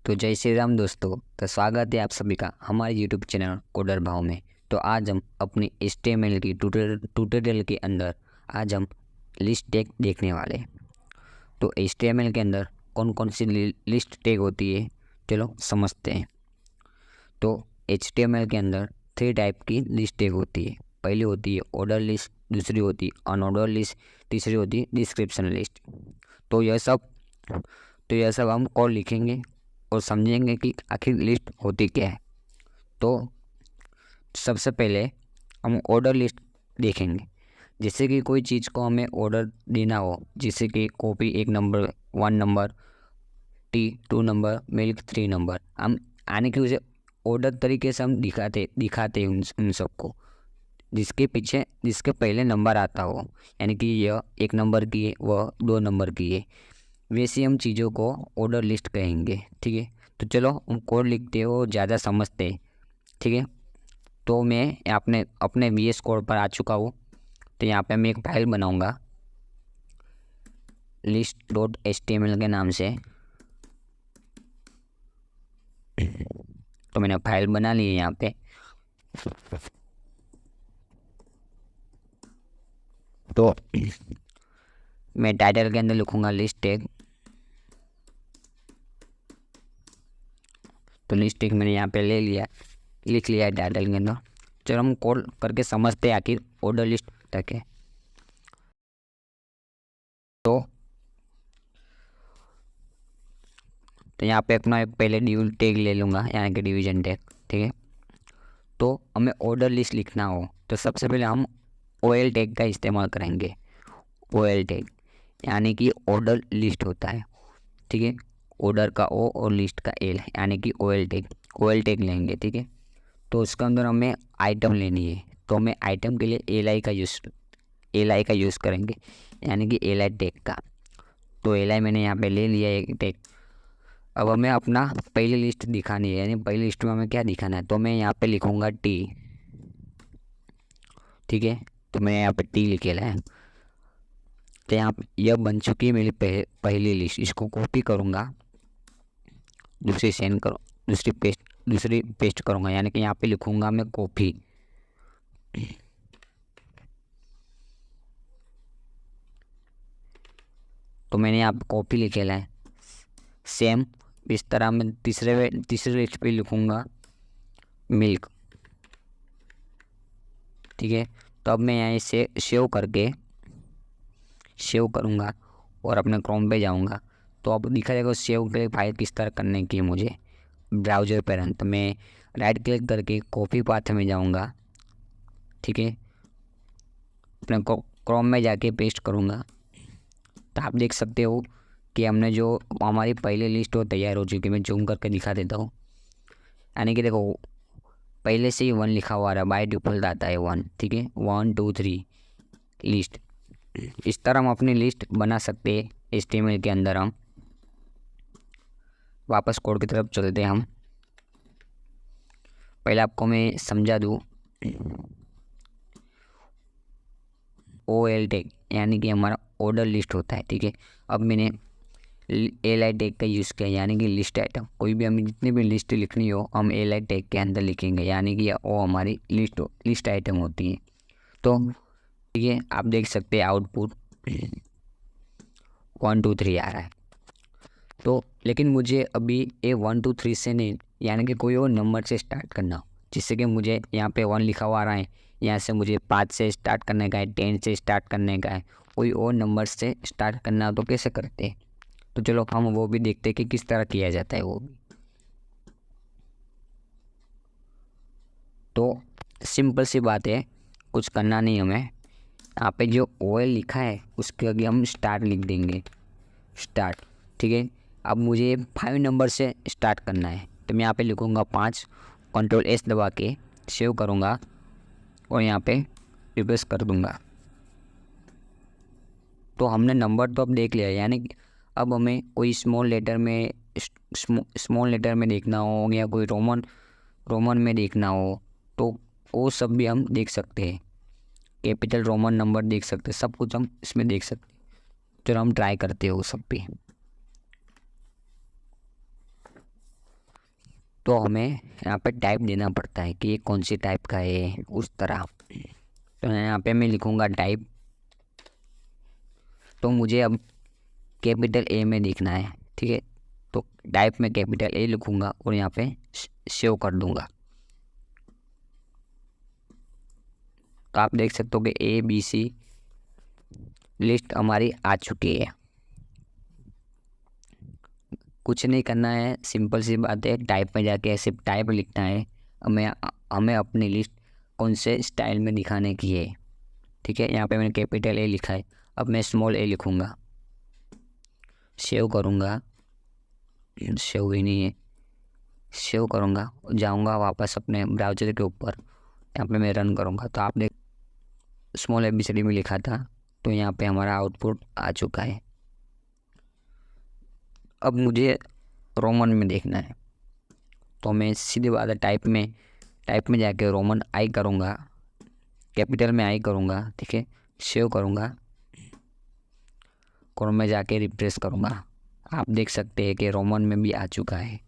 तो जय श्री राम दोस्तों। तो स्वागत है आप सभी का हमारे यूट्यूब चैनल कोडर भाव में। तो आज हम अपनी HTML की ट्यूटोरियल के अंदर आज हम लिस्ट टैग देखने वाले हैं। तो HTML के अंदर कौन कौन सी लिस्ट टैग होती है चलो समझते हैं। तो HTML के अंदर 3 टाइप की लिस्ट टैग होती है। पहली होती है ऑर्डर लिस्ट, दूसरी होती है अनऑर्डर लिस्ट, तीसरी होती है डिस्क्रिप्शन लिस्ट। तो यह सब हम कोड लिखेंगे और समझेंगे कि आखिर लिस्ट होती क्या है। तो सबसे पहले हम ऑर्डर लिस्ट देखेंगे। जैसे कि कोई चीज़ को हमें ऑर्डर देना हो, जैसे कि coffee 1 number, 1 number, T 2 number, milk 3 number, हम आने के उसे ऑर्डर तरीके से हम दिखाते हैं उन सबको, जिसके पहले नंबर आता हो, यानी कि यह 1 नंबर की है, वह 2 नंबर की है। वैसे हम चीज़ों को ऑर्डर लिस्ट कहेंगे। ठीक है, तो चलो हम कोड लिखते हो ज़्यादा समझते हैं। ठीक है, तो मैं अपने VS कोड पर आ चुका हूँ। तो यहाँ पे मैं एक फाइल बनाऊँगा list.html के नाम से। तो मैंने फाइल बना ली है यहाँ पे। तो मैं टाइटल के अंदर लिखूँगा लिस्ट टैग। तो लिस्ट टैग मैंने यहाँ पे लिख लिया है टाइटल के अंदर। चलो हम कोड करके समझते हैं आखिर ऑर्डर लिस्ट तक है। तो यहाँ पे अपना पहले डिव टैग ले लूँगा, यानी कि डिवीजन टैग। ठीक है, तो हमें ऑर्डर लिस्ट लिखना हो तो सबसे पहले हम OL टैग का इस्तेमाल करेंगे। OL टैग यानी कि ऑर्डर लिस्ट होता है। ठीक है, ऑर्डर का O और लिस्ट का L, यानी कि OL टैग लेंगे। ठीक है, तो उसके अंदर हमें आइटम लेनी है। तो हमें आइटम के लिए LI का यूज़ करेंगे, यानी कि LI टैग का। तो LI मैंने यहाँ पे ले लिया एक टैग। अब हमें अपना पहली लिस्ट दिखानी है, यानी पहली लिस्ट में हमें क्या दिखाना है। तो मैं यहाँ पे लिखूँगा टी। ठीक है, तो मैं यहाँ पे टी लिखे है। तो यहाँ पे यह बन चुकी है मेरी पहली लिस्ट। इसको कॉपी करूँगा, दूसरी पेस्ट करूँगा, यानी कि यहाँ पे लिखूँगा मैं कॉपी। तो मैंने यहाँ पे कॉपी लिखे है। सेम इस तरह मैं तीसरे लिस्ट पे लिखूँगा मिल्क। ठीक है, तो अब मैं यहाँ से सेव करूँगा और अपने क्रोम पे जाऊँगा। तो अब दिखा जाएगा सेव के फाइल किस तरह करने की मुझे ब्राउज़र पर। तो मैं राइट क्लिक करके कॉपी पाथ में जाऊँगा। ठीक है, अपने क्रोम में जाके पेस्ट करूँगा। तो आप देख सकते हो कि हमने जो हमारी पहली लिस्ट वो तैयार हो चुकी है। मैं जूम करके दिखा देता हूँ, यानी कि देखो पहले से ही 1 लिखा हुआ रहा, बाय डिफ़ॉल्ट आता है 1। ठीक है, 1 2 3 लिस्ट। इस तरह हम अपनी लिस्ट बना सकते हैं HTML के अंदर। हम वापस कोड की तरफ चलते हैं। हम पहले आपको मैं समझा दूँ। OL टैग यानी कि हमारा ऑर्डर लिस्ट होता है। ठीक है, अब मैंने LI टैग का यूज़ किया, यानी कि लिस्ट आइटम। कोई भी हमें जितनी भी लिस्ट लिखनी हो हम LI टैग के अंदर लिखेंगे, यानी कि वो हमारी लिस्ट आइटम होती है। तो ठीक है, आप देख सकते हैं आउटपुट 1 2 3 आ रहा है। तो लेकिन मुझे अभी ये 1 2 3 से नहीं, यानी कि कोई और नंबर से स्टार्ट करना हो। जिससे कि मुझे यहाँ पे 1 लिखा हुआ आ रहा है, यहाँ से मुझे 5 से स्टार्ट करने का है, 10 से स्टार्ट करने का है, कोई और नंबर से स्टार्ट करना हो तो कैसे करते हैं। तो चलो हम वो भी देखते हैं कि किस तरह किया जाता है वो भी। तो सिंपल सी बात है, कुछ करना नहीं हमें। यहाँ पे जो OL लिखा है उसके आगे हम स्टार्ट लिख देंगे, स्टार्ट। ठीक है, अब मुझे 5 नंबर से स्टार्ट करना है। तो मैं यहाँ पे लिखूँगा 5, Ctrl+S दबा के सेव करूँगा और यहाँ पे रिप्लेस कर दूँगा। तो हमने नंबर तो अब देख लिया, यानी कि अब हमें कोई स्मॉल लेटर में देखना हो या कोई रोमन में देखना हो तो वो सब भी हम देख सकते हैं। कैपिटल रोमन नंबर देख सकते हैं, सब कुछ हम इसमें देख सकते हैं। चलो हम ट्राई करते हो सब पे। तो हमें यहाँ पे टाइप देना पड़ता है कि ये कौन सी टाइप का है, उस तरह। तो यहाँ पे मैं लिखूँगा टाइप। तो मुझे अब कैपिटल ए में लिखना है, ठीक है। तो टाइप में कैपिटल ए लिखूँगा और यहाँ पे सेव कर दूँगा। तो आप देख सकते हो कि ABC लिस्ट हमारी आ चुकी है। कुछ नहीं करना है, सिंपल सी बात है। टाइप में जाके सिर्फ टाइप लिखना है। हमें अपनी लिस्ट कौन से स्टाइल में दिखाने की है, ठीक है। यहाँ पे मैंने कैपिटल ए लिखा है, अब मैं स्मॉल ए लिखूँगा, सेव करूँगा। सेव ही नहीं है, सेव करूँगा, जाऊँगा वापस अपने ब्राउज़र के ऊपर, यहाँ पे मैं रन करूँगा। तो आप देख स्मॉल ABCD में लिखा था, तो यहाँ पे हमारा आउटपुट आ चुका है। अब मुझे रोमन में देखना है, तो मैं सीधी बात है टाइप में जाके रोमन आई करूँगा, कैपिटल में आई करूँगा, ठीक है। सेव करूँगा, क्रोम में जाके रिफ्रेश करूँगा। आप देख सकते हैं कि रोमन में भी आ चुका है।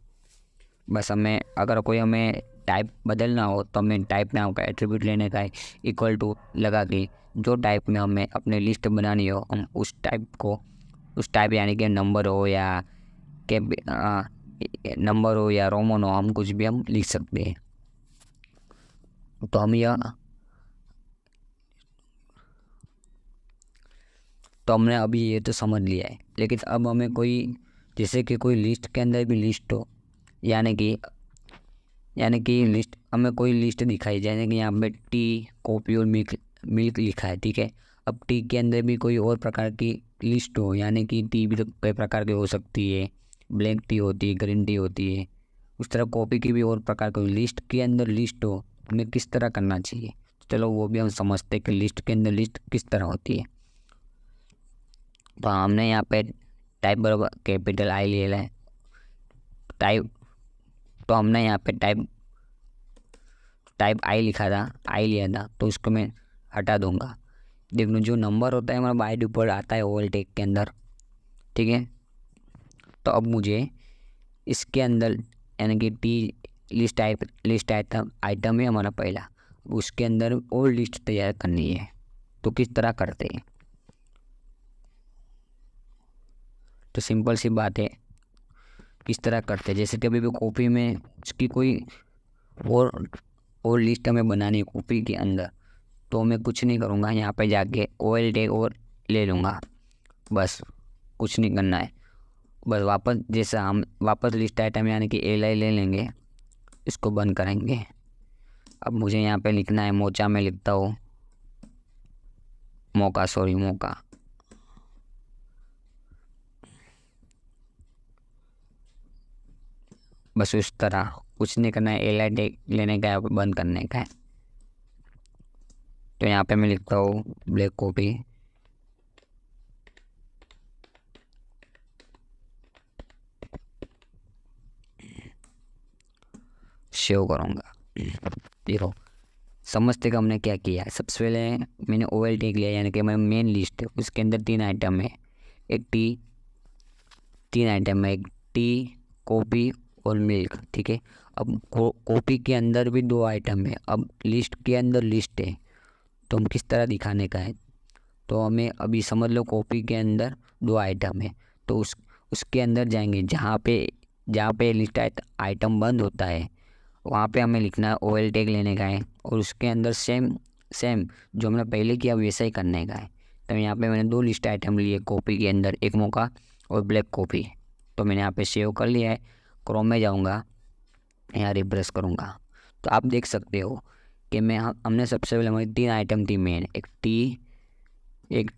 बस अगर कोई हमें टाइप बदलना हो तो हमें टाइप नाम का एट्रीब्यूट लेने का है, इक्वल टू लगा के जो टाइप में हमें अपनी लिस्ट बनानी हो, हम उस टाइप यानी कि नंबर हो या नंबर हो या रोमन हो, हम कुछ भी हम लिख सकते हैं। तो हमने अभी ये तो समझ लिया है, लेकिन अब हमें जैसे कि कोई लिस्ट के अंदर भी लिस्ट हो, यानी कि लिस्ट हमें कोई लिस्ट दिखाई जाए कि यहाँ पे टी, कॉफ़ी और मिल्क लिखा है, ठीक है। अब टी के अंदर भी कोई और प्रकार की लिस्ट हो, यानी कि टी भी तो कई प्रकार की हो सकती है, ब्लैक टी होती है, ग्रीन टी होती है, उस तरह कॉफ़ी की भी और प्रकार की लिस्ट के अंदर लिस्ट हो, हमें किस तरह करना चाहिए। चलो वो भी हम समझते हैं कि लिस्ट के अंदर लिस्ट किस तरह होती है। तो हमने यहाँ पे टाइप बराबर कैपिटल आई ले है टाइप। तो हमने यहाँ पे टाइप आई लिया था, तो उसको मैं हटा दूंगा। देखो जो नंबर होता है हमारा बाय डिफ़ॉल्ट आता है ओवरटेक के अंदर, ठीक है। तो अब मुझे इसके अंदर यानी कि टी लिस्ट आइटम है हमारा पहला, उसके अंदर और लिस्ट तैयार करनी है। तो किस तरह करते हैं, तो सिंपल सी बात है, किस तरह करते हैं। जैसे कि अभी भी कॉपी में उसकी कोई और लिस्ट हमें बनानी है कॉपी के अंदर, तो मैं कुछ नहीं करूँगा, यहाँ पे जाके OL टैग और ले लूँगा, बस कुछ नहीं करना है। बस हम वापस लिस्ट आइटम यानी कि LI ले लेंगे, इसको बंद करेंगे। अब मुझे यहाँ पे लिखना है मोचा में लिखता हूँ मौका, बस उस तरह कुछ नहीं करना है, LI टैग लेने का है, बंद करने का है। तो यहाँ पे मैं लिखता हूँ ब्लैक कॉफ़ी, सेव करूँगा। देखो समझते कि हमने क्या किया है। सबसे पहले मैंने OL टैग लिया, यानी कि मेरा मेन लिस्ट है, उसके अंदर 3 आइटम है, एक टी, कॉफ़ी और मिल्क, ठीक है। अब कॉफ़ी के अंदर भी 2 आइटम है, अब लिस्ट के अंदर लिस्ट है, तो हम किस तरह दिखाने का है। तो हमें अभी समझ लो कॉफ़ी के अंदर 2 आइटम है, तो उसके अंदर जाएंगे, जहाँ पे लिस्ट आइटम बंद होता है, वहाँ पे हमें लिखना है OL टैग लेने का है, और उसके अंदर सेम जो हमने पहले किया वैसा ही करने का है। तो यहाँ पे मैंने 2 लिस्ट आइटम लिए कॉपी के अंदर, एक मोका और ब्लैक कॉफ़ी। तो मैंने यहाँ पे सेव कर लिया है, क्रोम में जाऊँगा, यहाँ रिफ्रेश करूँगा। तो आप देख सकते हो कि हमने सबसे पहले हमारी 3 आइटम थी मेन, एक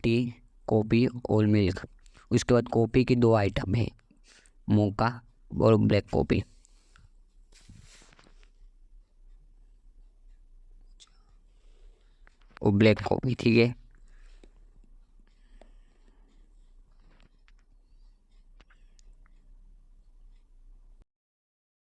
टी, कॉफ़ी और मिल्क। उसके बाद कॉफ़ी की 2 आइटम है, मोका और ब्लैक कॉफ़ी। और ब्लैक कॉफ़ी, ठीक है।